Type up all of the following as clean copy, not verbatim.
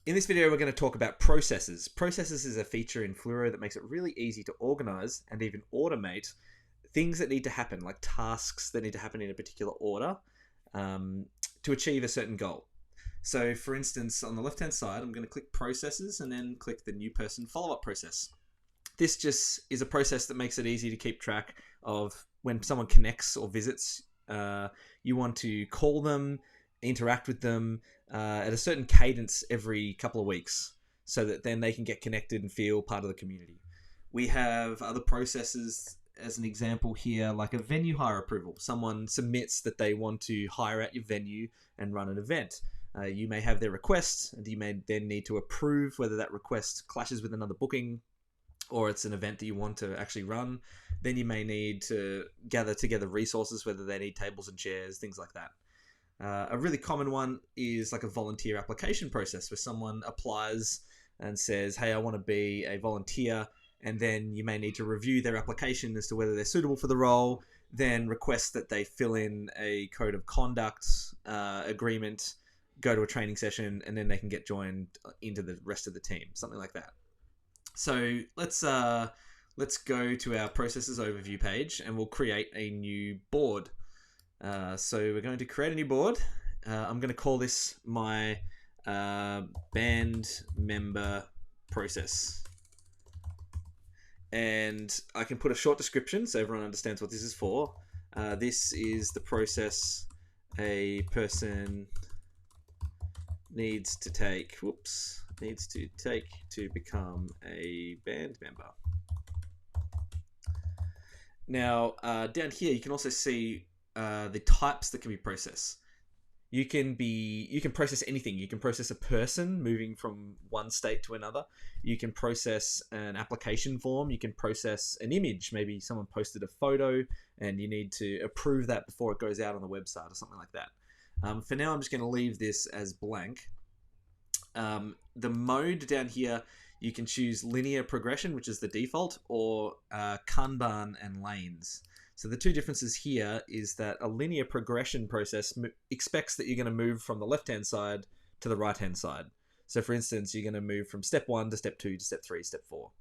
In this video, we're going to talk about processes. Processes is a feature in Fluro that makes it really easy to organize and even automate things that need to happen, like tasks that need to happen in a particular order to achieve a certain goal. So for instance, on the left-hand side, I'm going to click processes and then click the new person follow-up process. This just is a process that makes it easy to keep track of when someone connects or visits. You want to call them, interact with them at a certain cadence every couple of weeks so that then they can get connected and feel part of the community. We have other processes as an example here, like a venue hire approval. Someone submits that they want to hire out your venue and run an event. You may have their request, and you may then need to approve whether that request clashes with another booking or it's an event that you want to actually run. Then you may need to gather together resources, whether they need tables and chairs, things like that. A really common one is like a volunteer application process where someone applies and says, hey, I want to be a volunteer. And then you may need to review their application as to whether they're suitable for the role, then request that they fill in a code of conduct agreement, go to a training session, and then they can get joined into the rest of the team, something like that. So let's go to our processes overview page and we'll create a new board. So we're going to create a new board. I'm going to call this my band member process. And I can put a short description so everyone understands what this is for. This is the process a person needs to take to become a band member. Now, down here, you can also see the types that can be processed. You can process anything. You can process a person moving from one state to another. You can process an application form. You can process an image. Maybe someone posted a photo and you need to approve that before it goes out on the website or something like that. For now, I'm just going to leave this as blank. The mode down here, you can choose linear progression, which is the default, or Kanban and lanes. So the two differences here is that a linear progression process expects that you're going to move from the left-hand side to the right-hand side. So for instance, you're going to move from step 1 to step 2 to step 3, step 4.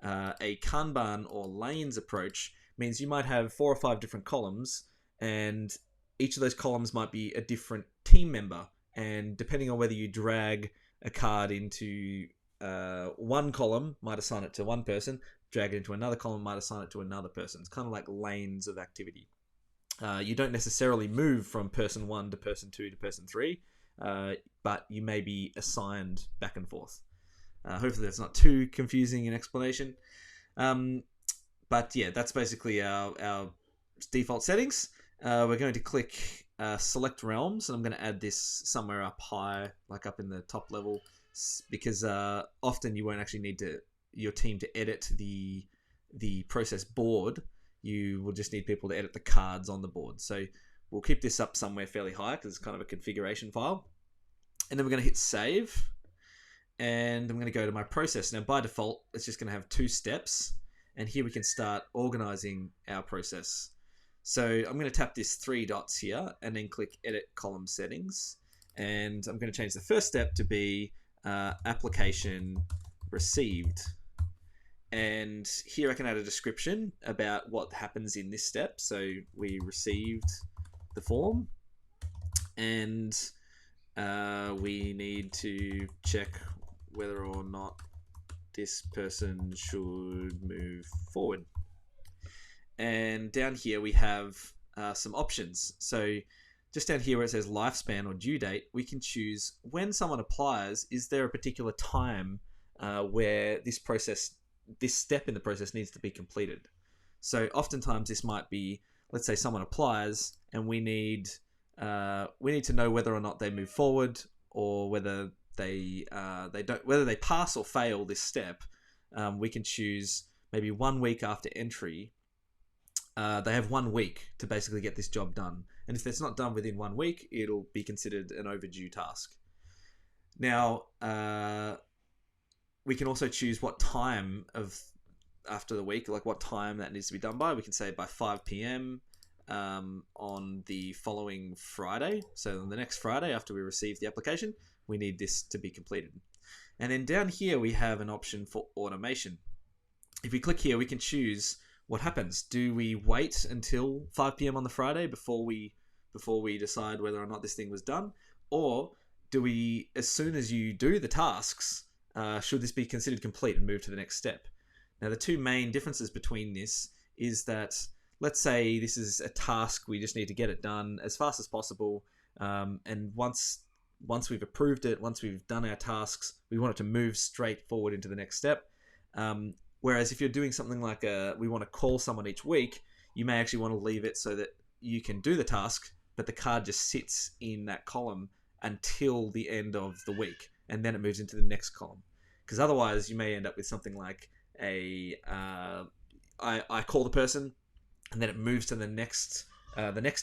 A Kanban or lanes approach means you might have 4 or 5 different columns, and each of those columns might be a different team member. And depending on whether you drag a card into one column, might assign it to one person, drag it into another column, might assign it to another person. It's kind of like lanes of activity. You don't necessarily move from person 1 to person 2 to person 3, but you may be assigned back and forth. Hopefully that's not too confusing an explanation. But yeah, that's basically our default settings. We're going to click select realms, and I'm going to add this somewhere up high, like up in the top level, because often you won't actually need your team to edit the process board. You will just need people to edit the cards on the board. So we'll keep this up somewhere fairly high because it's kind of a configuration file. And then we're going to hit save, and I'm going to go to my process. Now by default, it's just going to have 2 steps, and here we can start organizing our process. So I'm going to tap this 3 dots here and then click edit column settings. And I'm going to change the first step to be application received. And here I can add a description about what happens in this step. So we received the form, and we need to check whether or not this person should move forward. And down here we have some options. So just down here where it says lifespan or due date, we can choose when someone applies, is there a particular time where this step in the process needs to be completed. So oftentimes this might be, let's say someone applies and we need to know whether or not they move forward, or whether they pass or fail this step. We can choose maybe 1 week after entry. They have 1 week to basically get this job done. And if it's not done within 1 week, it'll be considered an overdue task. Now, we can also choose what time after the week, like what time that needs to be done by. We can say by 5 p.m. On the following Friday. So on the next Friday after we receive the application, we need this to be completed. And then down here we have an option for automation. If we click here, we can choose what happens. Do we wait until 5 p.m. on the Friday before we decide whether or not this thing was done, or do we, as soon as you do the tasks, should this be considered complete and move to the next step? Now, the two main differences between this is that, let's say this is a task, we just need to get it done as fast as possible, and once we've approved it, once we've done our tasks, we want it to move straight forward into the next step. Whereas if you're doing something like we want to call someone each week, you may actually want to leave it so that you can do the task, but the card just sits in that column until the end of the week, and then it moves into the next column. Because otherwise, you may end up with something like I call the person, and then it moves to the next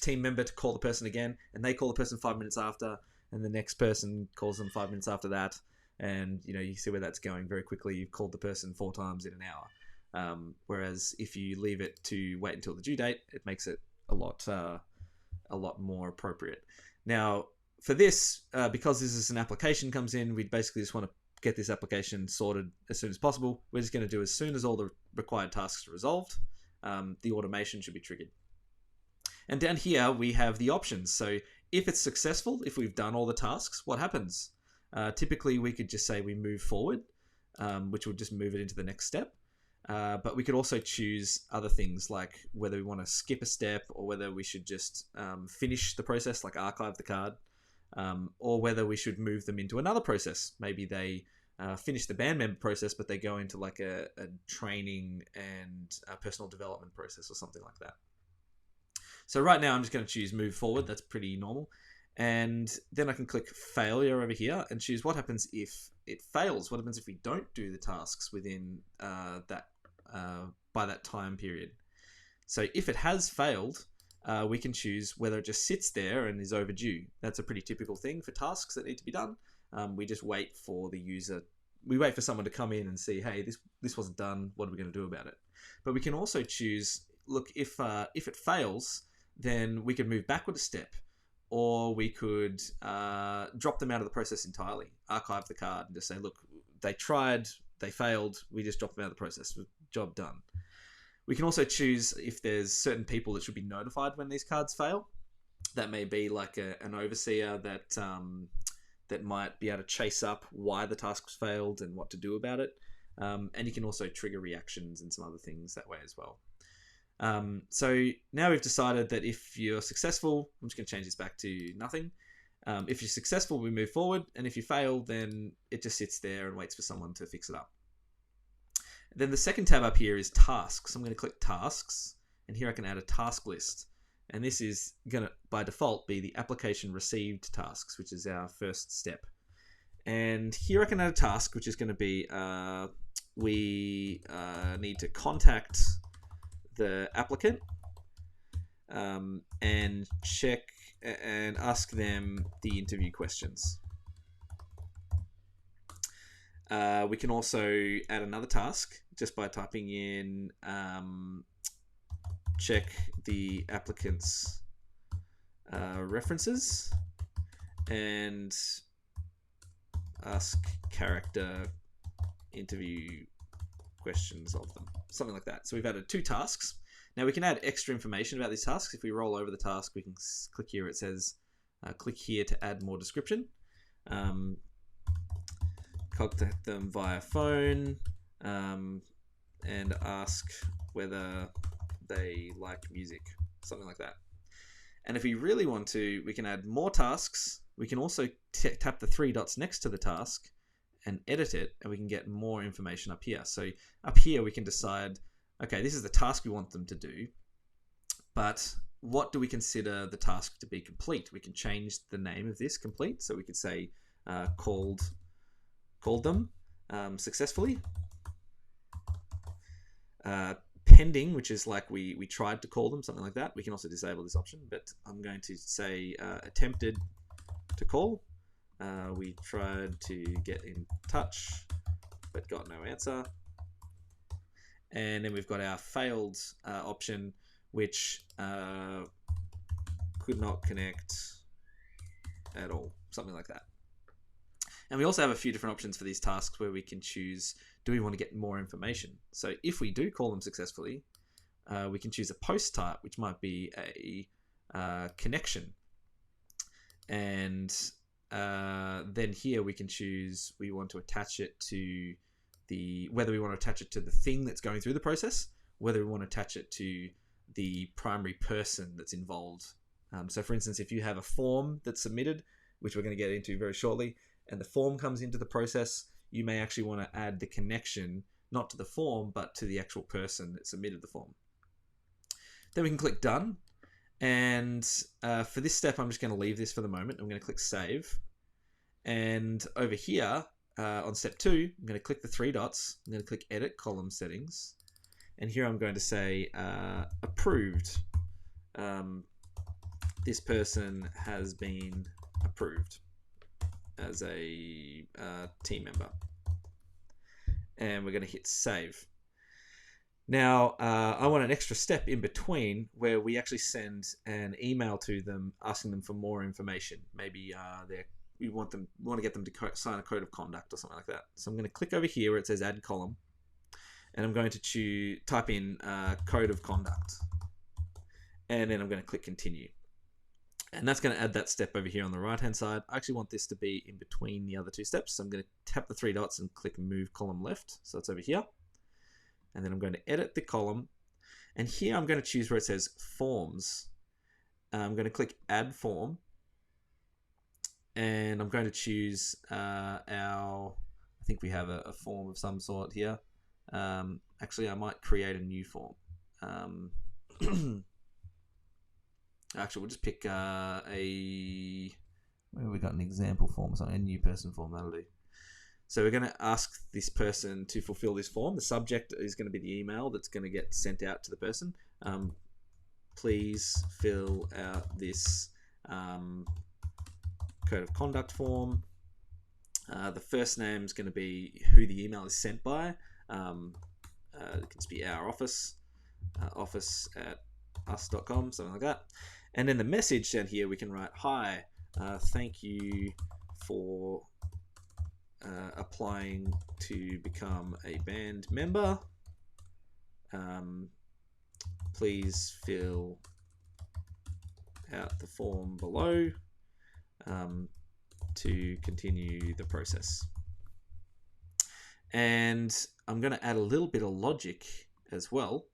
team member to call the person again, and they call the person 5 minutes after, and the next person calls them 5 minutes after that, and you see where that's going very quickly. You've called the person 4 times in an hour. Whereas if you leave it to wait until the due date, it makes it a lot more appropriate. Now, for this, because this is an application comes in, we basically just want to get this application sorted as soon as possible. We're just going to do as soon as all the required tasks are resolved, the automation should be triggered. And down here, we have the options. So if it's successful, if we've done all the tasks, what happens? Typically, we could just say we move forward, which would just move it into the next step. But we could also choose other things like whether we want to skip a step, or whether we should just finish the process, like archive the card, or whether we should move them into another process. Maybe they finish the band member process, but they go into like a training and a personal development process or something like that. So right now I'm just going to choose move forward. That's pretty normal. And then I can click failure over here and choose what happens if it fails. What happens if we don't do the tasks within by that time period? So if it has failed, we can choose whether it just sits there and is overdue. That's a pretty typical thing for tasks that need to be done. We just wait for the user. We wait for someone to come in and see, hey, this wasn't done. What are we going to do about it? But we can also choose, look, if it fails, then we could move backward a step, or we could drop them out of the process entirely, archive the card, and just say, look, they tried, they failed, we just dropped them out of the process, job done. We can also choose if there's certain people that should be notified when these cards fail. That may be like an overseer that might be able to chase up why the tasks failed and what to do about it. And you can also trigger reactions and some other things that way as well. So now we've decided that if you're successful, I'm just going to change this back to nothing. If you're successful, we move forward, and if you fail, then it just sits there and waits for someone to fix it up. Then the second tab up here is tasks. I'm going to click tasks, and here I can add a task list. And this is going to, by default, be the application received tasks, which is our first step. And here I can add a task, which is going to be, we need to contact the applicant and check and ask them the interview questions. We can also add another task just by typing in check the applicant's references and ask character interview questions of them, something like that. So we've added 2 tasks. Now we can add extra information about these tasks. If we roll over the task, we can click here. It says click here to add more description. Contact them via phone and ask whether they like music, something like that. And if we really want to, we can add more tasks. We can also tap the 3 dots next to the task and edit it, and we can get more information up here. So up here we can decide, okay, this is the task we want them to do, but what do we consider the task to be complete? We can change the name of this complete. So we could say called them successfully. Pending, which is like we tried to call them, something like that. We can also disable this option, but I'm going to say attempted to call. We tried to get in touch, but got no answer. And then we've got our failed option, which could not connect at all, something like that. And we also have a few different options for these tasks where we can choose, do we want to get more information? So if we do call them successfully, we can choose a post type, which might be a connection. And then here we can choose, we want to attach it to whether we want to attach it to the thing that's going through the process, whether we want to attach it to the primary person that's involved. So for instance, if you have a form that's submitted, which we're going to get into very shortly, and the form comes into the process, you may actually want to add the connection, not to the form, but to the actual person that submitted the form. Then we can click done. And for this step, I'm just going to leave this for the moment. I'm going to click save. And over here on step 2, I'm going to click the 3 dots. I'm going to click edit column settings. And here I'm going to say approved. This person has been approved as a team member. And we're going to hit save. Now, I want an extra step in between where we actually send an email to them asking them for more information. Maybe we want to get them to sign a code of conduct or something like that. So I'm going to click over here where it says add column, and I'm going to type in code of conduct, and then I'm going to click continue. And that's going to add that step over here on the right hand side. I actually want this to be in between the other 2 steps. So I'm going to tap the 3 dots and click move column left. So it's over here. And then I'm going to edit the column. And here I'm going to choose where it says forms. I'm going to click add form. And I'm going to choose I think we have a form of some sort here. Actually, I might create a new form. Actually, we'll just pick where we got an example form or something, a new person form, that'll do. So we're going to ask this person to fulfill this form. The subject is going to be the email that's going to get sent out to the person. Please fill out this code of conduct form. The first name is going to be who the email is sent by. It can just be our office, office@us.com, something like that. And then the message down here, we can write, hi, thank you for applying to become a band member. Please fill out the form below to continue the process. And I'm going to add a little bit of logic as well,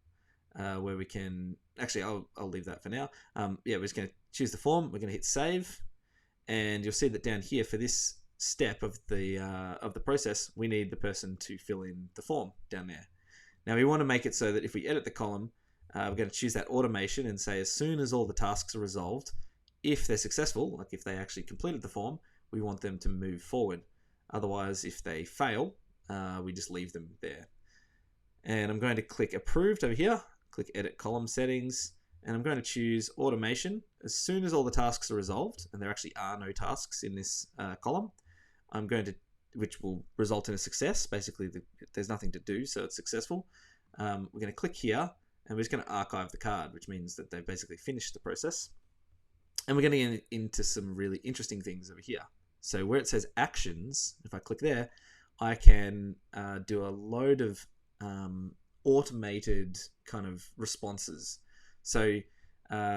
where we can actually I'll leave that for now. Yeah, we're just going to choose the form. We're going to hit save, and you'll see that down here for this step of the process, we need the person to fill in the form down there. Now we want to make it so that if we edit the column, we're going to choose that automation and say as soon as all the tasks are resolved, if they're successful, like if they actually completed the form, we want them to move forward. Otherwise, if they fail, we just leave them there. And I'm going to click approved over here, click edit column settings, and I'm going to choose automation. As soon as all the tasks are resolved, and there actually are no tasks in this column, I'm going to, which will result in a success. Basically, there's nothing to do, so it's successful. We're going to click here, and we're just going to archive the card, which means that they've basically finished the process. And we're going to get into some really interesting things over here. So where it says actions, if I click there, I can do a load of automated kind of responses. So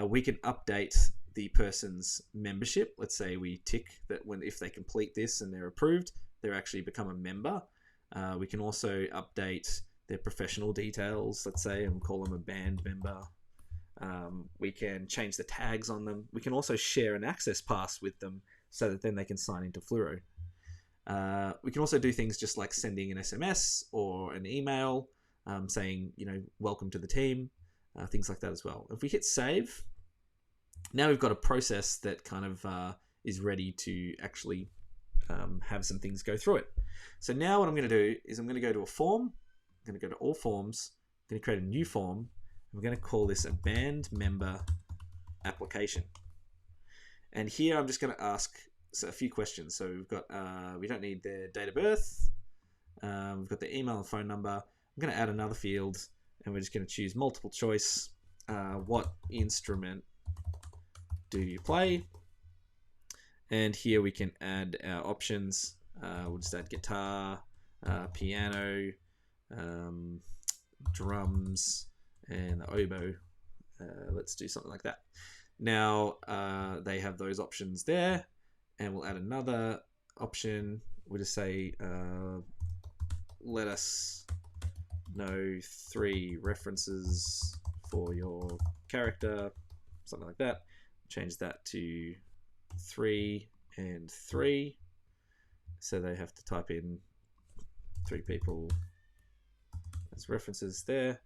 we can update the person's membership. Let's say we tick that if they complete this and they're approved, they're actually become a member. We can also update their professional details, let's say, and call them a band member. We can change the tags on them. We can also share an access pass with them so that then they can sign into Fluro. We can also do things just like sending an SMS or an email saying, welcome to the team, things like that as well. If we hit save, now we've got a process that kind of is ready to actually have some things go through it. So now what I'm going to do is I'm going to go to a form. I'm going to go to all forms. I'm going to create a new form. I'm going to call this a band member application. And here I'm just going to ask a few questions. So we've got, we don't need their date of birth. We've got their email and phone number. I'm going to add another field, and we're just going to choose multiple choice. What instrument do you play? And here we can add our options. We'll just add guitar, piano, drums, and the oboe. Let's do something like that. Now they have those options there, and we'll add another option. We'll just say, let us know 3 references for your character, something like that. Change that to 3 and 3. So they have to type in 3 people as references there.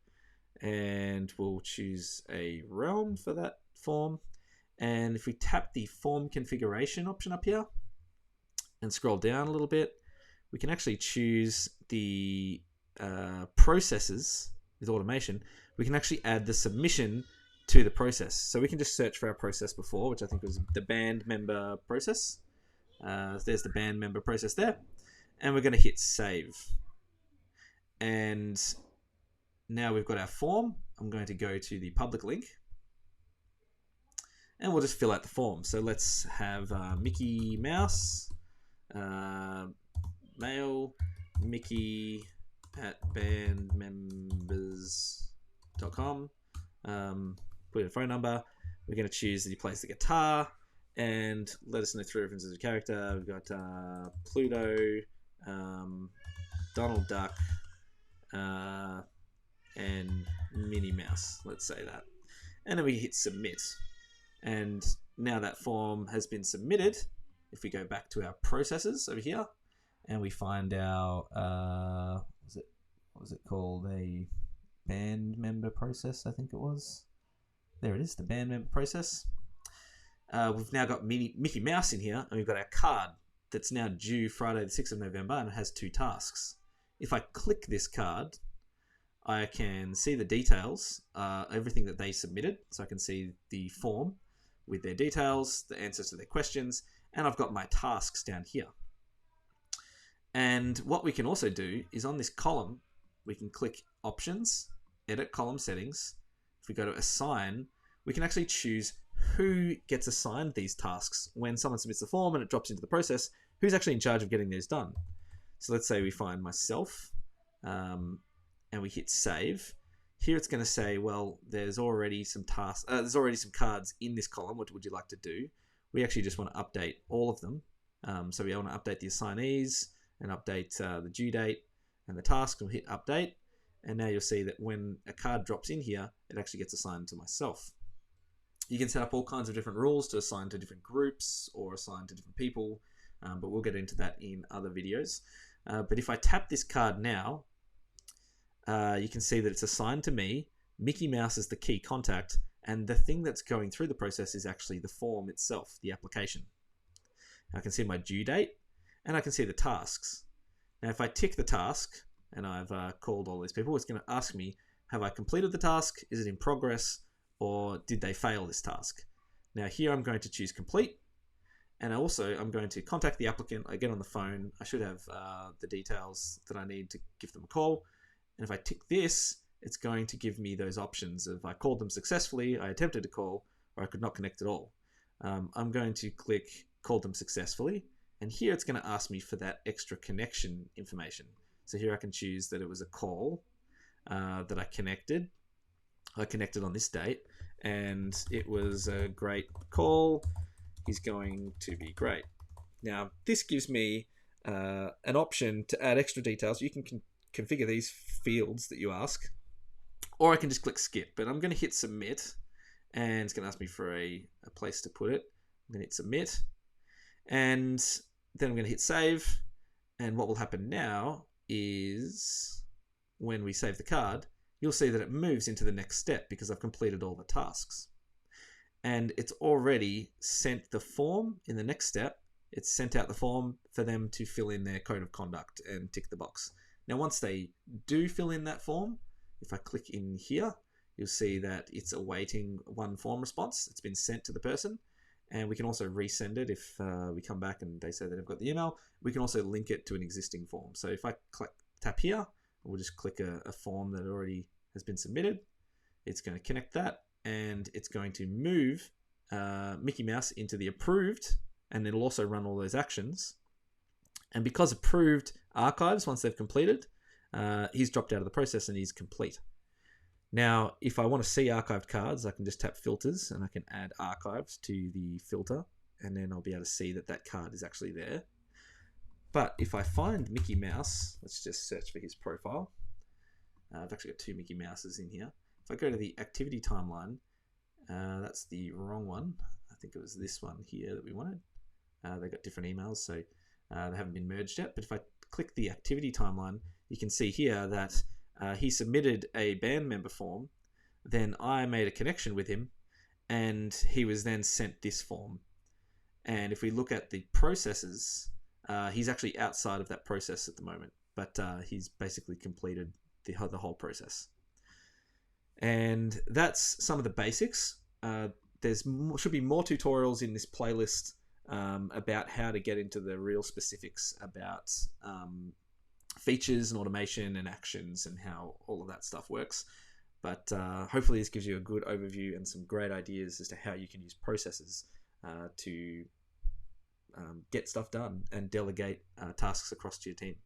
And we'll choose a realm for that form. And if we tap the form configuration option up here and scroll down a little bit, we can actually choose the processes with automation. We can actually add the submission to the process. So we can just search for our process before, which I think was the band member process. There's the band member process there. And we're going to hit save. And now we've got our form. I'm going to go to the public link. And we'll just fill out the form. So let's have Mickey Mouse, mail, Mickey at bandmembers.com. Put in a phone number. We're going to choose that he plays the guitar, and let us know 3 references of character. We've got Pluto, Donald Duck, and Minnie Mouse. Let's say that. And then we hit submit. And now that form has been submitted. If we go back to our processes over here, and we find our what was it called? A band member process, I think it was. There it is, the band member process. We've now got Mickey Mouse in here, and we've got our card that's now due Friday the 6th of November, and it has 2 tasks. If I click this card, I can see the details, everything that they submitted. So I can see the form with their details, the answers to their questions, and I've got my tasks down here. And what we can also do is on this column, we can click Options, Edit Column Settings. If we go to Assign, we can actually choose who gets assigned these tasks. When someone submits the form and it drops into the process, who's actually in charge of getting these done. So let's say we find myself, and we hit Save. Here it's going to say, well, there's already some tasks. There's already some cards in this column. What would you like to do? We actually just want to update all of them. So we want to update the assignees and update the due date and the task. We'll hit Update. And now you'll see that when a card drops in here, it actually gets assigned to myself. You can set up all kinds of different rules to assign to different groups or assign to different people, but we'll get into that in other videos. But if I tap this card now, you can see that it's assigned to me. Mickey Mouse is the key contact, and the thing that's going through the process is actually the form itself, the application. I can see my due date, and I can see the tasks. Now, if I tick the task, and I've called all these people, it's going to ask me, have I completed the task? Is it in progress? Or did they fail this task? Now here I'm going to choose complete. And also I'm going to contact the applicant. I get on the phone. I should have the details that I need to give them a call. And if I tick this, it's going to give me those options of I called them successfully, I attempted to call, or I could not connect at all. I'm going to click called them successfully. And here it's going to ask me for that extra connection information. So here I can choose that it was a call that I connected. I connected on this date, and it was a great call. He's going to be great. Now, this gives me an option to add extra details. You can configure these fields that you ask, or I can just click skip. But I'm going to hit submit, and it's going to ask me for a place to put it. I'm going to hit submit, and then I'm going to hit save. And what will happen now is when we save the card, you'll see that it moves into the next step because I've completed all the tasks. And it's already sent the form in the next step. It's sent out the form for them to fill in their code of conduct and tick the box. Now, once they do fill in that form, if I click in here, you'll see that it's awaiting one form response. It's been sent to the person. And we can also resend it if we come back and they say that they've got the email. We can also link it to an existing form. So if I tap here, we'll just click a form that already has been submitted. It's going to connect that, and it's going to move Mickey Mouse into the approved, and it'll also run all those actions. And because approved archives, once they've completed, he's dropped out of the process and he's complete. Now, if I want to see archived cards, I can just tap filters and I can add archives to the filter, and then I'll be able to see that that card is actually there. But if I find Mickey Mouse, let's just search for his profile. I've actually got 2 Mickey Mouses in here. If I go to the activity timeline, that's the wrong one. I think it was this one here that we wanted. They got different emails, so they haven't been merged yet. But if I click the activity timeline, you can see here that he submitted a band member form. Then I made a connection with him, and he was then sent this form. And if we look at the processes, he's actually outside of that process at the moment, but he's basically completed the whole process. And that's some of the basics. Should be more tutorials in this playlist about how to get into the real specifics about features and automation and actions and how all of that stuff works. But hopefully this gives you a good overview and some great ideas as to how you can use processes to get stuff done and delegate tasks across to your team.